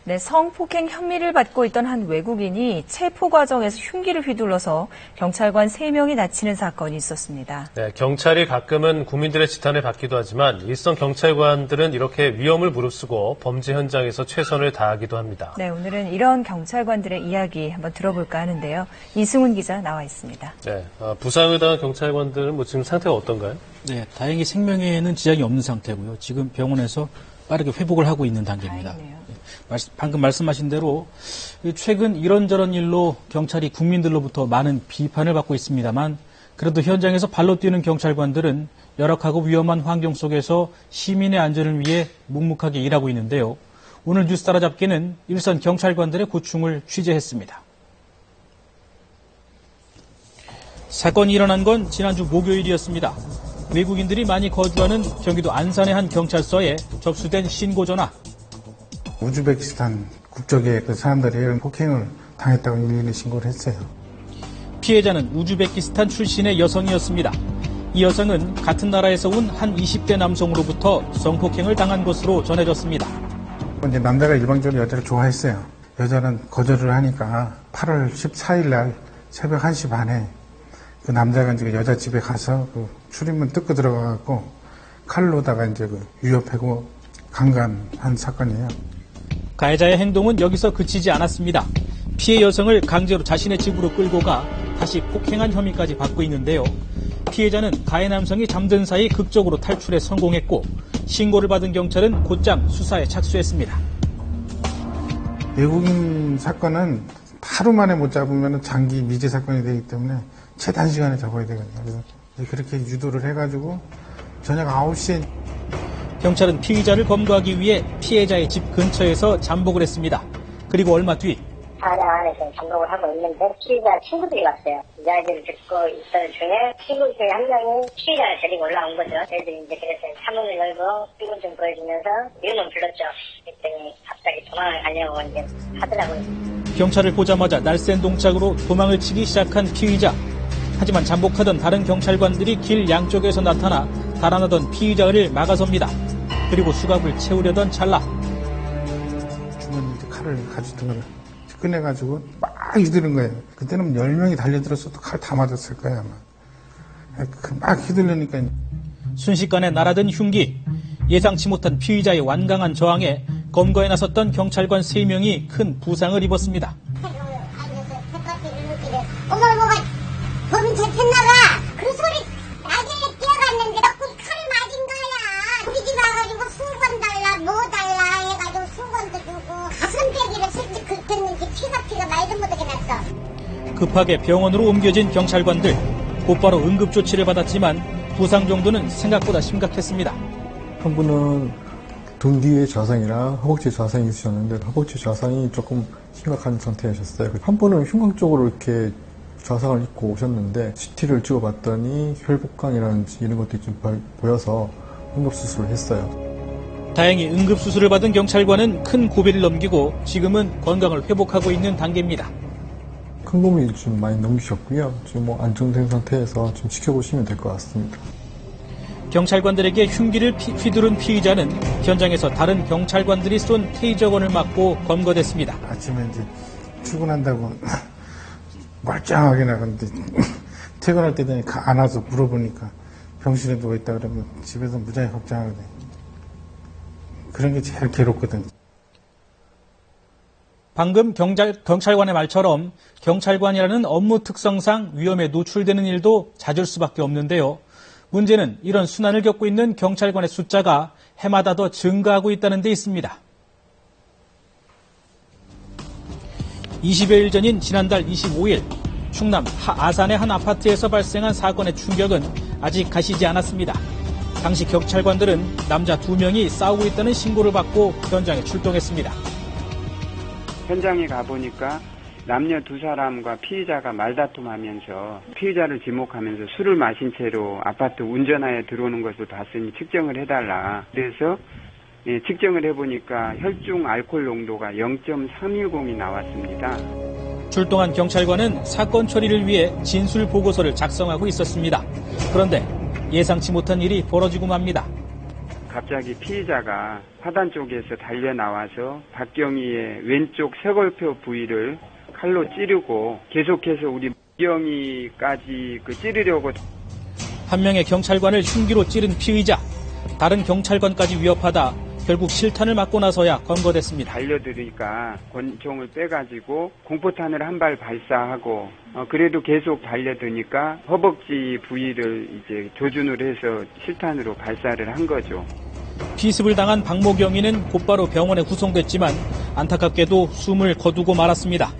네, 성폭행 혐의를 받고 있던 한 외국인이 체포 과정에서 흉기를 휘둘러서 경찰관 3명이 다치는 사건이 있었습니다. 네, 경찰이 가끔은 국민들의 지탄을 받기도 하지만 일선 경찰관들은 이렇게 위험을 무릅쓰고 범죄 현장에서 최선을 다하기도 합니다. 네, 오늘은 이런 경찰관들의 이야기 한번 들어볼까 하는데요. 이승훈 기자 나와 있습니다. 네, 부상을 당한 경찰관들은 지금 상태가 어떤가요? 네, 다행히 생명에는 지장이 없는 상태고요. 지금 병원에서 빠르게 회복을 하고 있는 단계입니다. 다행이네요. 방금 말씀하신 대로 최근 이런저런 일로 경찰이 국민들로부터 많은 비판을 받고 있습니다만 그래도 현장에서 발로 뛰는 경찰관들은 열악하고 위험한 환경 속에서 시민의 안전을 위해 묵묵하게 일하고 있는데요. 오늘 뉴스 따라잡기는 일선 경찰관들의 고충을 취재했습니다. 사건이 일어난 건 지난주 목요일이었습니다. 외국인들이 많이 거주하는 경기도 안산의 한 경찰서에 접수된 신고 전화. 우즈베키스탄 국적의 그 사람들이 이런 폭행을 당했다고 일일이 신고를 했어요. 피해자는 우즈베키스탄 출신의 여성이었습니다. 이 여성은 같은 나라에서 온 한 20대 남성으로부터 성폭행을 당한 것으로 전해졌습니다. 이제 남자가 일방적으로 여자를 좋아했어요. 여자는 거절을 하니까 8월 14일 날 새벽 1시 반에 그 남자가 이제 여자 집에 가서 그 출입문 뜯고 들어가갖고 칼로다가 이제 그 위협하고 강간한 사건이에요. 가해자의 행동은 여기서 그치지 않았습니다. 피해 여성을 강제로 자신의 집으로 끌고 가 다시 폭행한 혐의까지 받고 있는데요. 피해자는 가해 남성이 잠든 사이 극적으로 탈출에 성공했고 신고를 받은 경찰은 곧장 수사에 착수했습니다. 외국인 사건은 하루 만에 못 잡으면 장기 미제 사건이 되기 때문에 최단시간에 잡아야 되거든요. 그래서 그렇게 유도를 해가지고 저녁 9시에 경찰은 피의자를 검거하기 위해 피해자의 집 근처에서 잠복을 했습니다. 그리고 얼마 뒤 차량 안에서 잠복을 하고 있는데 피의자 친구들이 왔어요. 이야기를 듣고 있던 중에 친구 중에 한 명이 피의자를 데리고 올라온 거죠. 애들이 이제 그래서 차문을 열고 피군 좀 보여주면서 이름을 불렀죠. 그랬더니 갑자기 도망을 가려고 이제 하더라고요. 경찰을 보자마자 날쌘 동작으로 도망을 치기 시작한 피의자. 하지만 잠복하던 다른 경찰관들이 길 양쪽에서 나타나 달아나던 피의자를 막아섭니다. 그리고 수갑을 채우려던 찰나 주머니에 칼을 가지던 걸 꺼내가지고 막 휘두른 거예요. 그때는 10명이 달려들었어도 칼 다 맞았을 거예요 아마. 막 휘두르니까 순식간에 날아든 흉기. 예상치 못한 피의자의 완강한 저항에 검거에 나섰던 경찰관 3명이 큰 부상을 입었습니다. 어머머가 범인 잡혔나봐. 그 소리 나중에 뛰어갔는데 칼을 맞은 거야. 우리 집 와가지고 수건 달라 뭐 달라 해가지고 수건도 주고 가슴빼기를 슬쩍 긁혔는지 피가 말도 못하게 났어. 급하게 병원으로 옮겨진 경찰관들. 곧바로 응급조치를 받았지만 부상 정도는 생각보다 심각했습니다. 한 분은 등 뒤에 좌상이랑 허벅지 좌상이 있으셨는데 허벅지 좌상이 조금 심각한 상태이셨어요. 한 분은 흉곽 쪽으로 이렇게 좌상을 입고 오셨는데 CT를 찍어봤더니 혈복강이라든지 이런 것들이 좀 보여서 응급수술을 했어요. 다행히 응급수술을 받은 경찰관은 큰 고비를 넘기고 지금은 건강을 회복하고 있는 단계입니다. 큰 고비 좀 많이 넘기셨고요. 지금 안정된 상태에서 좀 지켜보시면 될 것 같습니다. 경찰관들에게 흉기를 휘두른 피의자는 현장에서 다른 경찰관들이 쏜 테이저건을 맞고 검거됐습니다. 아침에 이제 출근한다고 멀쩡하게 나갔는데 퇴근할 때 되니 안 와서 물어보니까 병실에 누워있다 그러면 집에서 무지하게 걱정하거든. 그런 게 제일 괴롭거든. 방금 경찰관의 말처럼 경찰관이라는 업무 특성상 위험에 노출되는 일도 잦을 수밖에 없는데요. 문제는 이런 순환을 겪고 있는 경찰관의 숫자가 해마다 더 증가하고 있다는 데 있습니다. 20여일 전인 지난달 25일 충남 아산의 한 아파트에서 발생한 사건의 충격은 아직 가시지 않았습니다. 당시 경찰관들은 남자 2명이 싸우고 있다는 신고를 받고 현장에 출동했습니다. 현장에 가보니까 남녀 2사람과 피의자가 말다툼하면서 피의자를 지목하면서 술을 마신 채로 아파트 운전하에 들어오는 것을 봤으니 측정을 해달라. 그래서 측정을 해보니까 혈중 알코올 농도가 0.310이 나왔습니다. 출동한 경찰관은 사건 처리를 위해 진술 보고서를 작성하고 있었습니다. 그런데 예상치 못한 일이 벌어지고 맙니다. 갑자기 피의자가 화단 쪽에서 달려나와서 박경희의 왼쪽 쇄골표 부위를 칼로 찌르고 계속해서 우리 박경희까지 찌르려고. 한 명의 경찰관을 흉기로 찌른 피의자, 다른 경찰관까지 위협하다 결국 실탄을 맞고 나서야 검거됐습니다. 달려들으니까 권총을 빼가지고 공포탄을 한 발 발사하고 그래도 계속 달려드니까 허벅지 부위를 이제 조준을 해서 실탄으로 발사를 한 거죠. 피습을 당한 박모경이는 곧바로 병원에 구송됐지만 안타깝게도 숨을 거두고 말았습니다.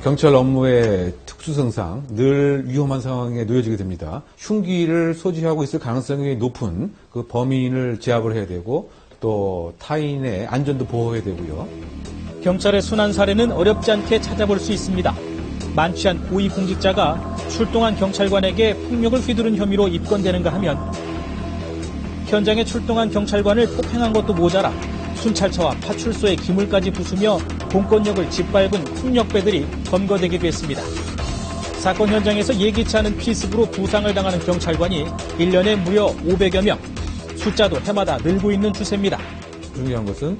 경찰 업무의 특수성상 늘 위험한 상황에 놓여지게 됩니다. 흉기를 소지하고 있을 가능성이 높은 그 범인을 제압을 해야 되고 또 타인의 안전도 보호해야 되고요. 경찰의 순환 사례는 어렵지 않게 찾아볼 수 있습니다. 많지 않은 고위공직자가 출동한 경찰관에게 폭력을 휘두른 혐의로 입건되는가 하면 현장에 출동한 경찰관을 폭행한 것도 모자라 순찰차와 파출소의 기물까지 부수며 공권력을 짓밟은 폭력배들이 검거되기도 했습니다. 사건 현장에서 예기치 않은 피습으로 부상을 당하는 경찰관이 1년에 무려 500여 명, 숫자도 해마다 늘고 있는 추세입니다. 중요한 것은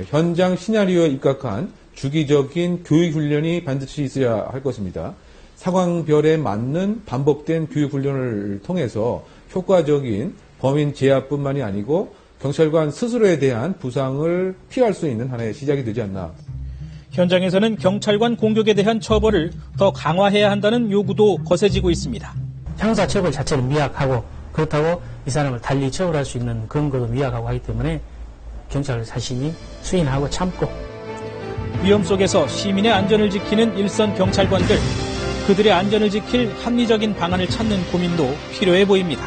현장 시나리오에 입각한 주기적인 교육훈련이 반드시 있어야 할 것입니다. 상황별에 맞는 반복된 교육훈련을 통해서 효과적인 범인 제압뿐만이 아니고 경찰관 스스로에 대한 부상을 피할 수 있는 하나의 시작이 되지 않나. 현장에서는 경찰관 공격에 대한 처벌을 더 강화해야 한다는 요구도 거세지고 있습니다. 형사처벌 자체를 미약하고 그렇다고 이 사람을 달리 처벌할 수 있는 근거도 미약하고 하기 때문에 경찰 자신이 수인하고 참고 위험 속에서 시민의 안전을 지키는 일선 경찰관들, 그들의 안전을 지킬 합리적인 방안을 찾는 고민도 필요해 보입니다.